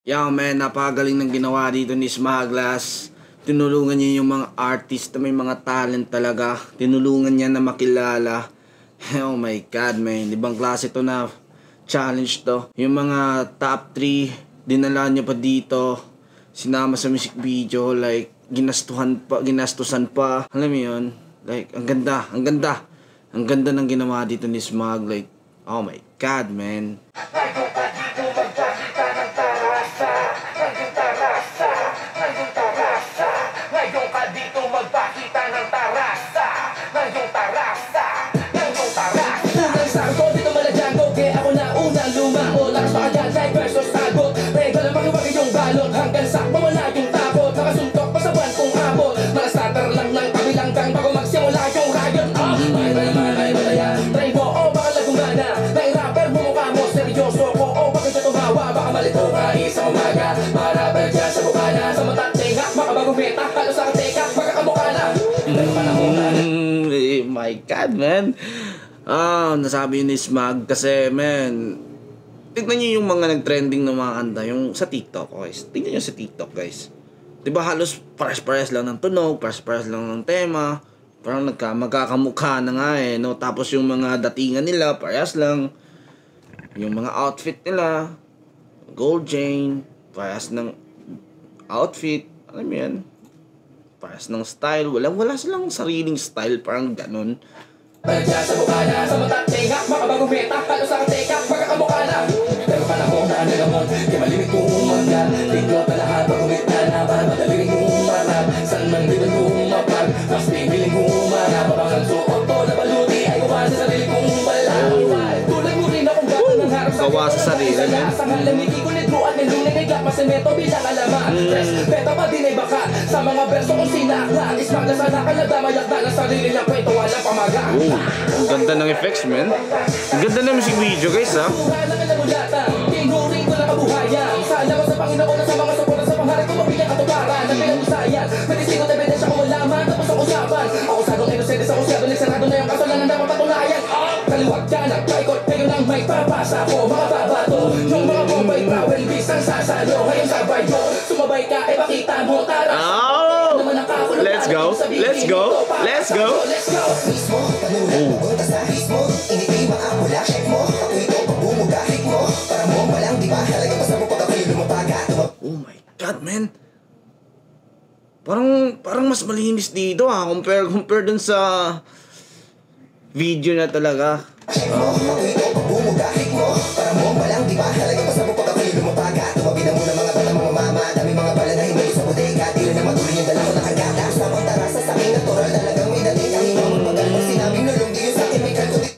Yo man, napakagaling ng ginawa dito ni Smaglas. Tinulungan niya yung mga artist na may mga talent talaga. Tinulungan niya na makilala. Oh my God man, ibang klase to na challenge to. Yung mga top 3, dinala niya pa dito. Sinama sa music video, like ginastusan pa. Alam mo yun? Like, ang ganda ng ginawa dito ni Smag. Like, oh my God man. Hanggang sa mawala yung takot, nakasuntok pa sa buwan kong abot. Mga starter lang ng kabilanggang bago magsimula yung riot. May bataya, try mo o baka lagumana. May rapper mo mukha mo, seryoso ko o baka siya tumawa. Baka malito ka isang umaga, mga rapper dyan sa bukana. Sa matang tenga, makabagong meta, halos sa kateka, magkakamukha na. Pero panahon na. My God man. Nasabi ni Smag kasi man, tignan nyo yung mga nag-trending ng mga kanta, yung sa TikTok, guys. Tignan nyo sa TikTok, guys. Diba halos pares-pares lang ng tunog, pares-pares lang ng tema. Parang magkakamukha na nga eh, no? Tapos yung mga datingan nila, parehas lang. Yung mga outfit nila, gold chain, parehas ng outfit. Alam mo yan? Parehas ng style. Wala silang sariling style, parang ganun. Dyan sa bukana, sa matang tenga, makabagong meta, halos sa kateka, magkakamukha na. Pero panahon na nagamon, di malimit kong umangga. Tiglo pa lahat, pagumit na naman, madaling kong umarap. San man din kong umapag, mas pipiling kong umarap. Pabangang suot ko na baluti, ay kumain sa sarili kong malawal. Tulad mo rin akong gata ng harap sa gawa sa sarili, man. Sa halamiki ko nitruan, nilunay na gap, masemeto bilang alaman. Beta pa din ay baka, sa mga verso kong sinakla. Ismak na sana kaladamayak na ng sarili ng kwento, walang pamaga. Ang ganda ng effects, man. Ang ganda ng music video, guys, ha. Tinuring ko na kabuhayan. Salamat sa Panginoon na sa mga suporta sa pangarap ko, mabigyan katuparan ng pinag-usayan. Pwede singot na ebidensya ko malaman, tapos ang usapan. Ako sadong inosente sa kusyado, nagsarado na yung kasalanan na mapatunayan. Kaliwag dyan ang paikot, ngayon ang may papasa ko. Mga babato, yung mga bombay travel, bisang sasalo. Ngayon sabay mo, sumabay ka, e pakita mo, tara. Let's go. Oh my God, man. Parang mas malinis dito compare dun sa video na talaga.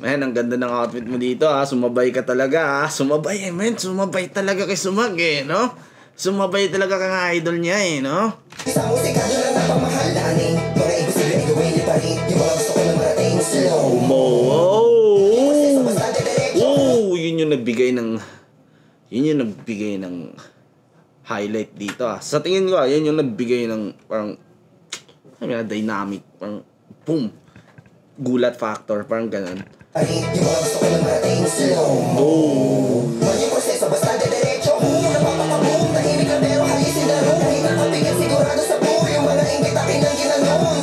Man, ang ganda ng outfit mo dito Sumabay ka talaga Sumabay Sumabay talaga kay Smag no? Sumabay talaga kang idol niya no? Sa musika doon lang napamahalaan mga imposible ay gawin niya pa rin. Yung mga gusto ko na marating slow mo. Yun yung nagbigay ng highlight dito Sa tingin ko yun yung nagbigay ng parang dynamic, parang boom, gulat factor, parang ganun. Yung mga gusto ko na marating slow mo. Yung proseso basta diretso. Napapakaboom, tahimik na pero halisin na room. Kahit nakapigil sigurado sa buo. Yung mga inggit akin ang ginanong.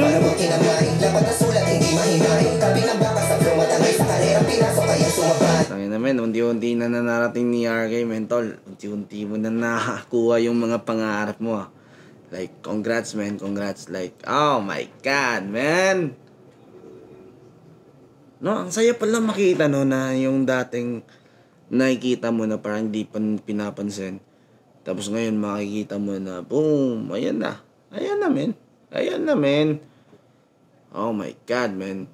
Para mong kinamay, lapat na sulat hindi mahimay. Kabing ang baka sa flow, matangay sa karera, pinasok kaya sumabay. Tangin naman, unti-unti na nanarating ni RK, mentol. Unti-unti mo na nakakuha yung mga pangarap mo Like, congrats man, congrats. Like, oh my God, man. No, ang saya pala makita na yung dating nakikita mo na parang hindi pa pinapansin. Tapos ngayon makikita mo na, boom, ayan na, man. Oh my God, man.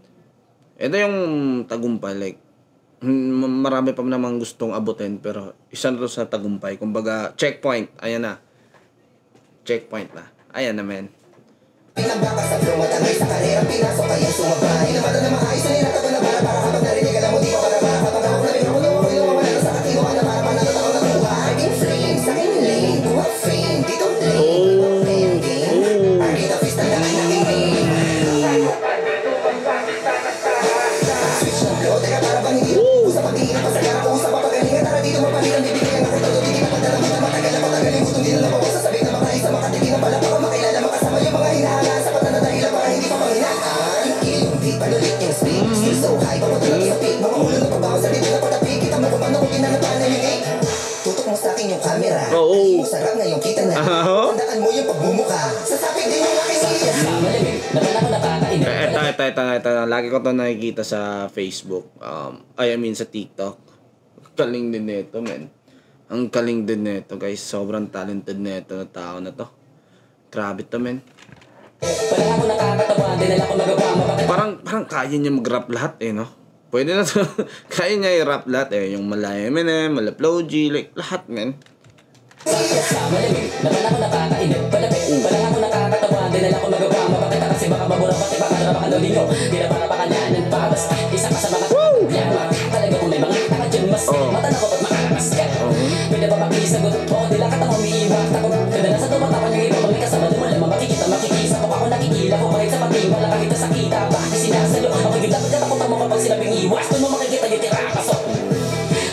Ito yung tagumpay, like, marami pa namang gustong abutin, pero isa na to sa tagumpay. Kumbaga, checkpoint, ayan na. Checkpoint na. Ayan na, man. Pinabaka sa flow, matangay sa karera, pinasok kaya sumabay. Namata na maayos na nilatago na para kapag narinig alam mo di pa para kapag ako na bigla mo na mo yung mawala sa katino ka na para panalo ako na kuha. In flame, sa akin lane, buha fame, dito lane, game. Arkita fist ang daan natin game. Switch ng flow, teka para bang hindi usap pag-iingat pa sa gara ko. Usap pa pagalingan, tara dito mapalitan, bibigyan ako todo, hindi na pagdala mo na matagal. inyong camera. Oo. Sarap ngayong kita na. Tandaan mo yung pagmumukha. Sasapit din yung aking Ito. Lagi ko to nakikita sa Facebook. I mean sa TikTok. Kaling din nito, men. Ang kaling din nito, guys. Sobrang talented nito na tao na to. Grabe to, men. Parang kaya niya mag-rap lahat eh, no? Pwede na to. Kaya niya i-rap lahat eh. Yung mala Eminem, mala Flow G, like lahat, men.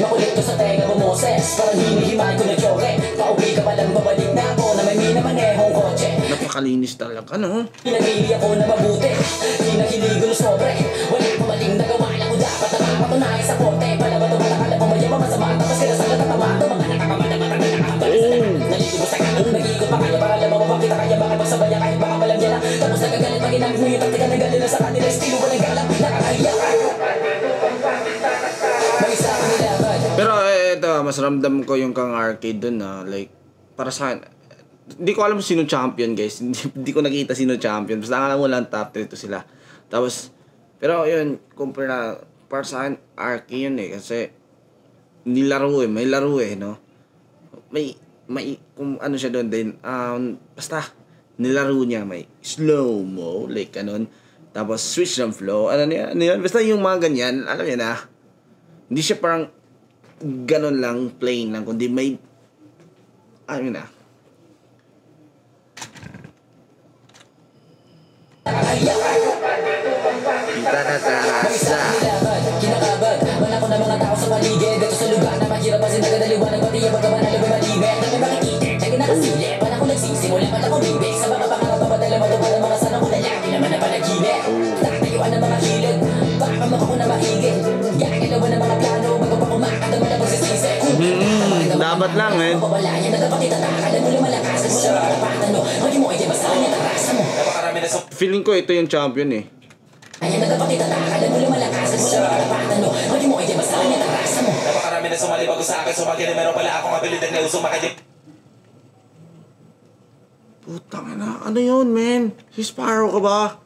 Makulit ko sa tenga mo, Moses. Parang hinihimay ko na tiyore. Pauwi ka palang babalik na ako na may minamanehong kotse. Napakalinis talaga, no? Pinagili ako na mabuti. Pinahiligo na sobre. Walang pumaling na gawa lang ko dapat na mapatunayan sa korte. Palabato malakala ko mayama masama. Tapos kaya sa natamato. Mga nakakamata-mata na nakakabalas. Naliligo sa kakong nag-iikot pa kaya para lamang mapakita kaya baka magsabaya kahit baka malam niya lang. Tapos nagagalit pag ginamit mo yung taktika na galing sa kanila. Estilo walang galang. Nakakahiya ka. Pero ito, mas ramdam ko yung kang arcade dun na like, para sa akin, hindi ko alam sino champion guys, hindi ko nakita sino champion, basta alam mo lang top 3 to sila. Tapos, pero yun, compare na, para sa akin, arcade yun eh, kasi, nilaro eh, may laro eh, no? May, kung ano siya doon din, basta, nilaro niya, may slow-mo, like ganun, tapos switch ng flow, ano yun, basta yung mga ganyan, alam niya na, hindi siya parang, ganon lang, plain lang, kundi may, ano na. Kita na tarasa. Kinakabag, wala ko na mga tao sa paligid. Dito sa lugar na mahirap kasi nagadaliwanag. Pati yung pagkamanalo may malimit. Na may makikita, lagi nakasilip. Wala ko nagsisimula, wala ko bibig. Sa mga pangarap na padala matupad ang mga sana ko na lagi naman na panaginip. Tatayuan ng mga kilid, baka makako na mahigit. Gagalawan ng mga plano, bago pa kumakadama na pagsisisi. Dapat lang, eh. Papawalayan na dapat itatakalan mo yung malakasan mo lang makapatan mo. Huwag mo ay basta ang itarasa mo. Feeling ko ito yung champion eh. Ayan na dapat itatakalan mo yung malakasan mo lang makapatan mo. Huwag mo ay basta ang itarasa mo. Napakarami na sumali bago sa akin. Sumagi na meron pala akong abilidad na usong makadip. Putang ina, ano yun, men? Si Sparrow ka ba?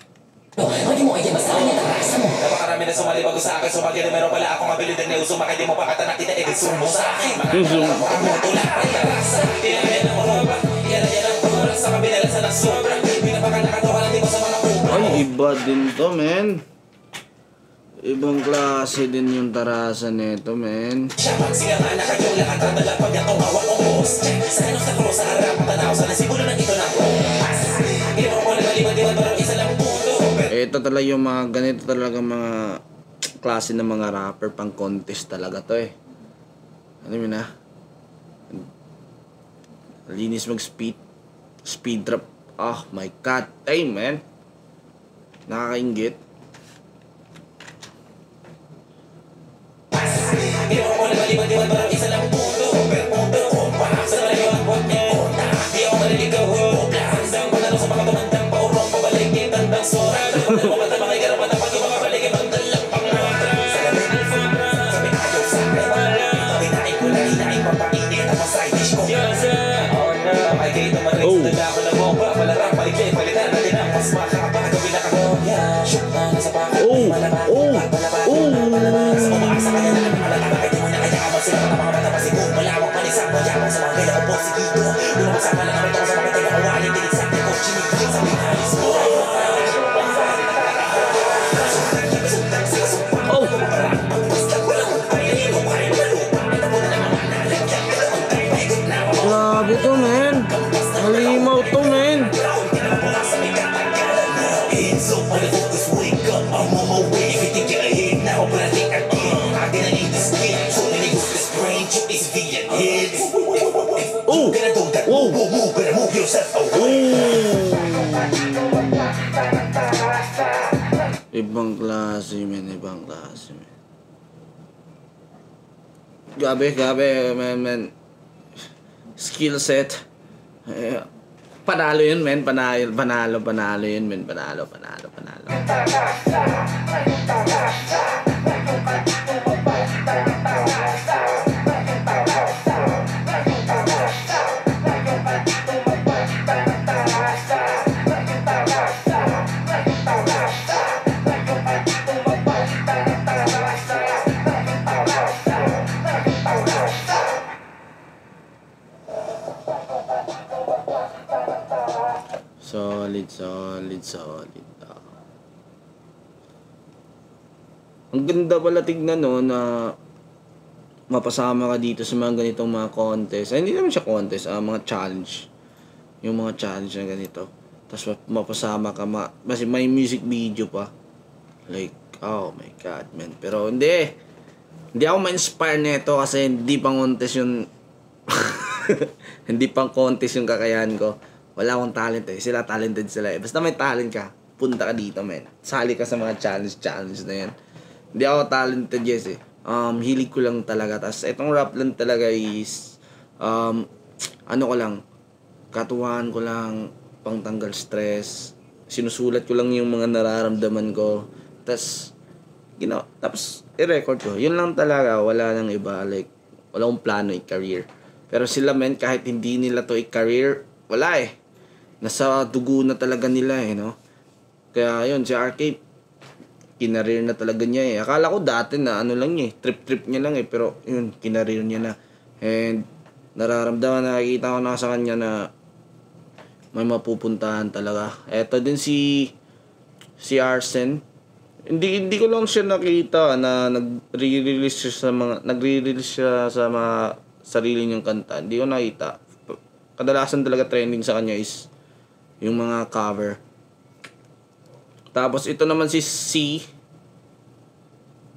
Huwag mo ay basta ang itarasa mo. Napakarami na sumali bago sa akin. Sumagi na meron pala akong abilidad na usong makadip mo pakatanak kita edit sumo sa akin. Zoom. Tulak ay tarasa. Tinamin ang mahaba. Yan ang oras sa kabinala sa nagsobra. Pinapakanakatawa lang di ko sa mga kubra. Ay, iba din to, men. Ibang klase din yung tarasa nito, men. Siya magsinga na kayong lahat ang dalag pag itong hawak o boss. Sa kanong sa kuro sa harap tanaw sa nasibulo ng ito ng oras. Ginagawa ko na malibad-ibad pero isa lang puto. Ito talaga yung mga ganito talaga mga klase ng mga rapper pang contest talaga to eh. Alam mo na. Linis speed drop. Oh my god. Ay man. Nakakaingit. Ginagawa ko na malibad-ibad pero isa lang puto. Pero puto ko pa sa malayon ko niya. Di ako maliligaw ko. Handang panalo sa mga tumandang paurong pabalik yung tandang sora. Pagkakita mo ba na mga igarapan na pag yung mga balik yung dalang pangantra. Sa gamit alfombra. Sabi ayaw sa akin wala. Kinain ko na hinain papainit ang side dish ko. Oh no, ay kayo tumarin sa dala ko na bomba. Malarang palikay, palitan natin ang mas makakapa. Gawin na karoya. Shoot na nasa pakit. Malabak, palabas. Umaak sa kanya na ang malataba. Kahit di mo na kaya abang sila mga bata pa siguro. Malawak palisak mo, yabang sa mga kailan ko po sigito. Lumabag sa mga kami sa mga tinakawaling. Dinig sa akin ko, chinig sa mga alis mo. Grabe to, men. Halimaw to, men. Oh! Oh! Ibang klase, men. Ibang klase, men. Gabi, men. skill set. Panalo yun, men. Panalo yun, men. Panalo. Solid. Ang ganda pala tignan, no, na mapasama ka dito sa mga ganitong mga contest. Ay, hindi naman siya contest, mga challenge. Yung mga challenge na ganito. Tapos mapasama ka, kasi may music video pa. Like, oh my God, man. Pero hindi ako ma-inspire nito kasi hindi pang contest yung hindi pang contest yung kakayahan ko. Wala akong talent eh. Sila talented sila eh. Basta may talent ka, punta ka dito, men. Sali ka sa mga challenge na yan. Hindi ako talented, yes eh. Hilig ko lang talaga. Tapos itong rap lang talaga is ano ko lang, katuwaan ko lang, pangtanggal stress. Sinusulat ko lang yung mga nararamdaman ko. Tapos i-record ko. Yun lang talaga. Wala nang iba. Like, wala akong plano i-career. Pero sila, men, kahit hindi nila to i-career, wala eh. Nasa dugo na talaga nila eh, no? Kaya yun, si RK, kinareer na talaga niya eh. Akala ko dati na ano lang niya eh, trip niya lang eh. Pero yun, kinareer niya na. And nararamdaman, nakikita ko na sa kanya na may mapupuntahan talaga. Eto din si Arsen. Hindi ko lang siya nakita na nagre-release siya sa mga sarili niyang kanta. Hindi ko nakita. Kadalasan talaga trending sa kanya is yung mga cover. Tapos ito naman si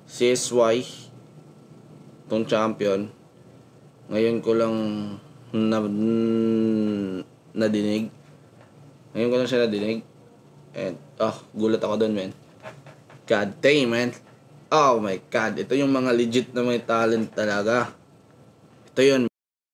CSY, tong champion. Ngayon ko lang nadinig. And gulat ako doon, man. God damn, man. Oh my God, ito yung mga legit na may talent talaga. Ito yun.